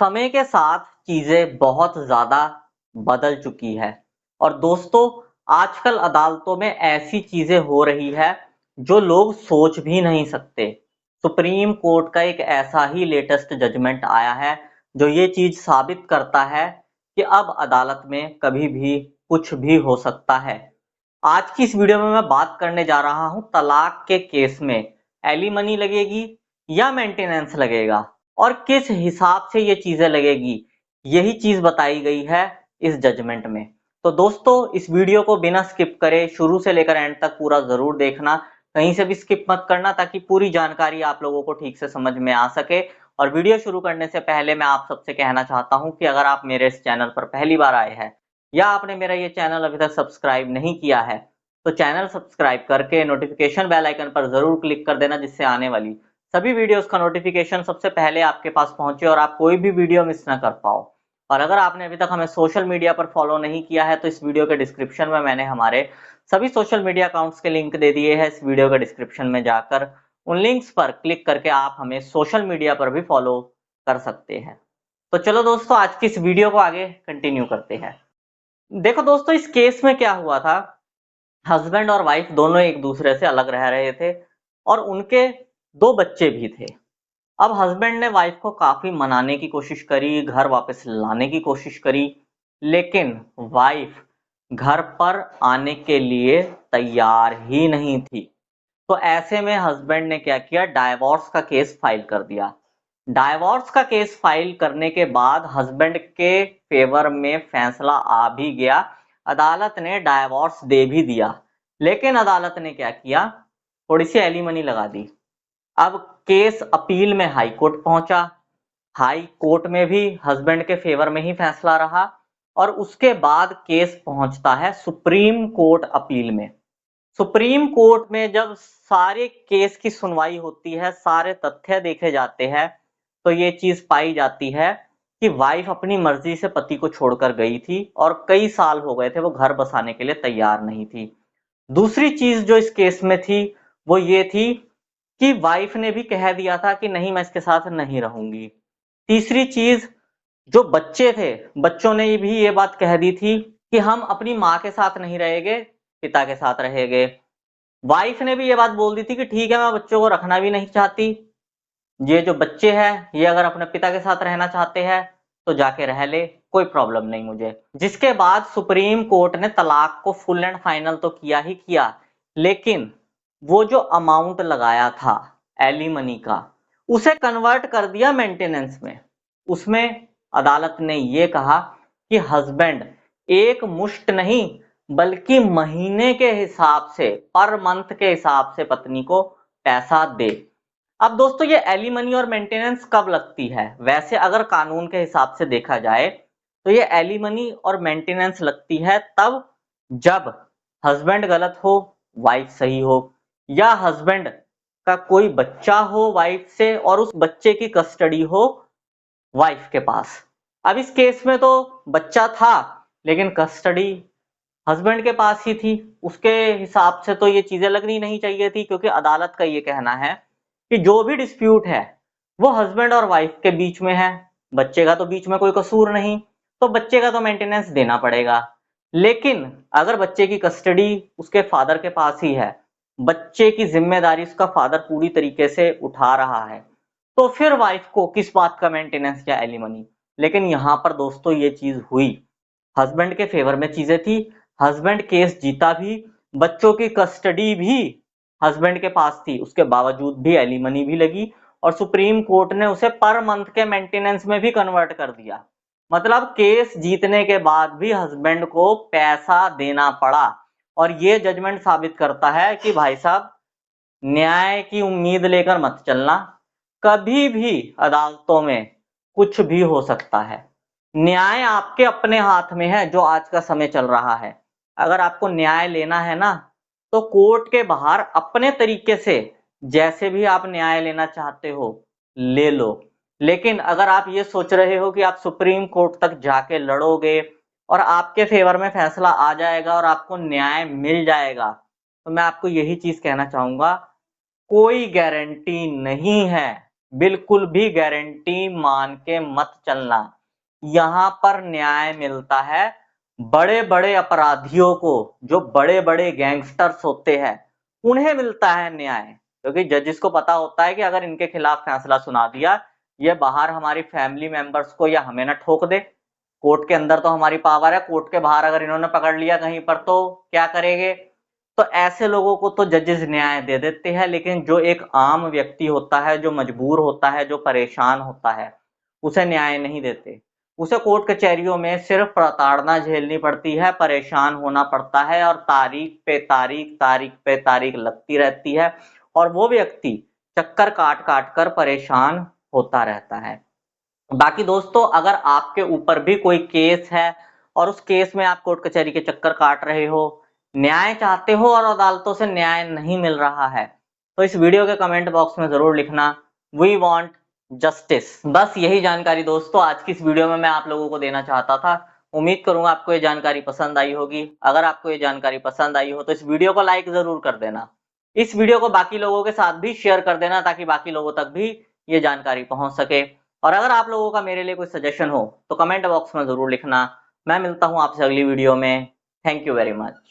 समय के साथ चीजें बहुत ज्यादा बदल चुकी है और दोस्तों आजकल अदालतों में ऐसी चीजें हो रही है जो लोग सोच भी नहीं सकते। सुप्रीम कोर्ट का एक ऐसा ही लेटेस्ट जजमेंट आया है जो ये चीज साबित करता है कि अब अदालत में कभी भी कुछ भी हो सकता है। आज की इस वीडियो में मैं बात करने जा रहा हूं तलाक के केस में एलिमनी लगेगी या मेंटेनेंस लगेगा और किस हिसाब से ये चीजें लगेगी, यही चीज बताई गई है इस जजमेंट में। तो दोस्तों इस वीडियो को बिना स्किप करे शुरू से लेकर एंड तक पूरा जरूर देखना, कहीं से भी स्किप मत करना ताकि पूरी जानकारी आप लोगों को ठीक से समझ में आ सके। और वीडियो शुरू करने से पहले मैं आप सबसे कहना चाहता हूं कि अगर आप मेरे इस चैनल पर पहली बार आए हैं या आपने मेरा ये चैनल अभी तक सब्सक्राइब नहीं किया है तो चैनल सब्सक्राइब करके नोटिफिकेशन बेल आइकन पर जरूर क्लिक कर देना, जिससे आने वाली सभी वीडियोस का नोटिफिकेशन सबसे पहले आपके पास पहुंचे और आप कोई भी वीडियो मिस ना कर पाओ। और अगर आपने अभी तक हमें सोशल मीडिया पर फॉलो नहीं किया है तो इस वीडियो के डिस्क्रिप्शन में मैंने हमारे सभी सोशल मीडिया अकाउंट्स के लिंक दे दिए हैं। इस वीडियो के डिस्क्रिप्शन में जाकर उन लिंक्स पर क्लिक करके आप हमें सोशल मीडिया पर भी फॉलो कर सकते हैं। तो चलो दोस्तों आज की इस वीडियो को आगे कंटिन्यू करते हैं। देखो दोस्तों इस केस में क्या हुआ था, हस्बैंड और वाइफ दोनों एक दूसरे से अलग रह रहे थे और उनके दो बच्चे भी थे। अब हस्बैंड ने वाइफ को काफी मनाने की कोशिश करी, घर वापस लाने की कोशिश करी, लेकिन वाइफ घर पर आने के लिए तैयार ही नहीं थी। तो ऐसे में हस्बैंड ने क्या किया, डाइवोर्स का केस फाइल कर दिया। डाइवोर्स का केस फाइल करने के बाद हस्बैंड के फेवर में फैसला आ भी गया, अदालत ने डाइवोर्स दे भी दिया। लेकिन अदालत ने क्या किया, थोड़ी सी एलिमनी लगा दी। अब केस अपील में हाई कोर्ट पहुंचा, हाई कोर्ट में भी हस्बैंड के फेवर में ही फैसला रहा और उसके बाद केस पहुंचता है सुप्रीम कोर्ट अपील में। सुप्रीम कोर्ट में जब सारे केस की सुनवाई होती है, सारे तथ्य देखे जाते हैं, तो ये चीज पाई जाती है कि वाइफ अपनी मर्जी से पति को छोड़कर गई थी और कई साल हो गए थे वो घर बसाने के लिए तैयार नहीं थी। दूसरी चीज जो इस केस में थी वो ये थी कि वाइफ ने भी कह दिया था कि नहीं मैं इसके साथ नहीं रहूंगी। तीसरी चीज, जो बच्चे थे बच्चों ने भी ये बात कह दी थी कि हम अपनी माँ के साथ नहीं रहेंगे, पिता के साथ रहेंगे। वाइफ ने भी ये बात बोल दी थी कि ठीक है मैं बच्चों को रखना भी नहीं चाहती, ये जो बच्चे हैं ये अगर अपने पिता के साथ रहना चाहते हैं तो जाके रह ले, कोई प्रॉब्लम नहीं मुझे। जिसके बाद सुप्रीम कोर्ट ने तलाक को फुल एंड फाइनल तो किया ही किया, लेकिन वो जो अमाउंट लगाया था एलिमनी का उसे कन्वर्ट कर दिया मेंटेनेंस में। उसमें अदालत ने ये कहा कि हस्बैंड एक मुश्त नहीं बल्कि महीने के हिसाब से, पर मंथ के हिसाब से पत्नी को पैसा दे। अब दोस्तों ये एलिमनी और मेंटेनेंस कब लगती है, वैसे अगर कानून के हिसाब से देखा जाए तो ये एलिमनी और मेंटेनेंस लगती है तब जब हस्बैंड गलत हो वाइफ सही हो, या हस्बैंड का कोई बच्चा हो वाइफ से और उस बच्चे की कस्टडी हो वाइफ के पास। अब इस केस में तो बच्चा था लेकिन कस्टडी हस्बैंड के पास ही थी, उसके हिसाब से तो ये चीजें लगनी नहीं चाहिए थी, क्योंकि अदालत का ये कहना है कि जो भी डिस्प्यूट है वो हस्बैंड और वाइफ के बीच में है, बच्चे का तो बीच में कोई कसूर नहीं, तो बच्चे का तो मेंटेनेंस देना पड़ेगा। लेकिन अगर बच्चे की कस्टडी उसके फादर के पास ही है, बच्चे की जिम्मेदारी उसका फादर पूरी तरीके से उठा रहा है, तो फिर वाइफ को किस बात का मेंटेनेंस या एलिमनी। लेकिन यहां पर दोस्तों ये चीज हुई, हस्बैंड के फेवर में चीजें थी, हस्बैंड केस जीता भी, बच्चों की कस्टडी भी हस्बैंड के पास थी, उसके बावजूद भी एलिमनी भी लगी और सुप्रीम कोर्ट ने उसे पर मंथ के मेंटेनेंस में भी कन्वर्ट कर दिया। मतलब केस जीतने के बाद भी हस्बैंड को पैसा देना पड़ा। और ये जजमेंट साबित करता है कि भाई साहब न्याय की उम्मीद लेकर मत चलना, कभी भी अदालतों में कुछ भी हो सकता है। न्याय आपके अपने हाथ में है। जो आज का समय चल रहा है, अगर आपको न्याय लेना है ना तो कोर्ट के बाहर अपने तरीके से जैसे भी आप न्याय लेना चाहते हो ले लो। लेकिन अगर आप ये सोच रहे हो कि आप सुप्रीम कोर्ट तक जाके लड़ोगे और आपके फेवर में फैसला आ जाएगा और आपको न्याय मिल जाएगा, तो मैं आपको यही चीज कहना चाहूंगा, कोई गारंटी नहीं है बिल्कुल भी गारंटी मान के मत चलना। यहाँ पर न्याय मिलता है बड़े बड़े अपराधियों को, जो बड़े बड़े गैंगस्टर्स होते हैं उन्हें मिलता है न्याय, क्योंकि जजिस को पता होता है कि अगर इनके खिलाफ फैसला सुना दिया, ये बाहर हमारी फैमिली मेंबर्स को या हमें ना ठोक दे। कोर्ट के अंदर तो हमारी पावर है, कोर्ट के बाहर अगर इन्होंने पकड़ लिया कहीं पर तो क्या करेंगे। तो ऐसे लोगों को तो जजेस न्याय दे देते हैं, लेकिन जो एक आम व्यक्ति होता है, जो मजबूर होता है, जो परेशान होता है, उसे न्याय नहीं देते। उसे कोर्ट कचहरियों में सिर्फ प्रताड़ना झेलनी पड़ती है, परेशान होना पड़ता है, और तारीख पे तारीख, तारीख पे तारीख लगती रहती है, और वो व्यक्ति चक्कर काट काट कर परेशान होता रहता है। बाकी दोस्तों, अगर आपके ऊपर भी कोई केस है और उस केस में आप कोर्ट कचहरी के चक्कर काट रहे हो, न्याय चाहते हो और अदालतों से न्याय नहीं मिल रहा है, तो इस वीडियो के कमेंट बॉक्स में जरूर लिखना, वी वांट जस्टिस। बस यही जानकारी दोस्तों आज की इस वीडियो में मैं आप लोगों को देना चाहता था। उम्मीद करूंगा आपको ये जानकारी पसंद आई होगी। अगर आपको ये जानकारी पसंद आई हो तो इस वीडियो को लाइक जरूर कर देना। इस वीडियो को बाकी लोगों के साथ भी शेयर कर देना, ताकि बाकी लोगों तक भी ये जानकारी पहुंच सके। और अगर आप लोगों का मेरे लिए कोई सजेशन हो तो कमेंट बॉक्स में जरूर लिखना। मैं मिलता हूं आपसे अगली वीडियो में। Thank you very much.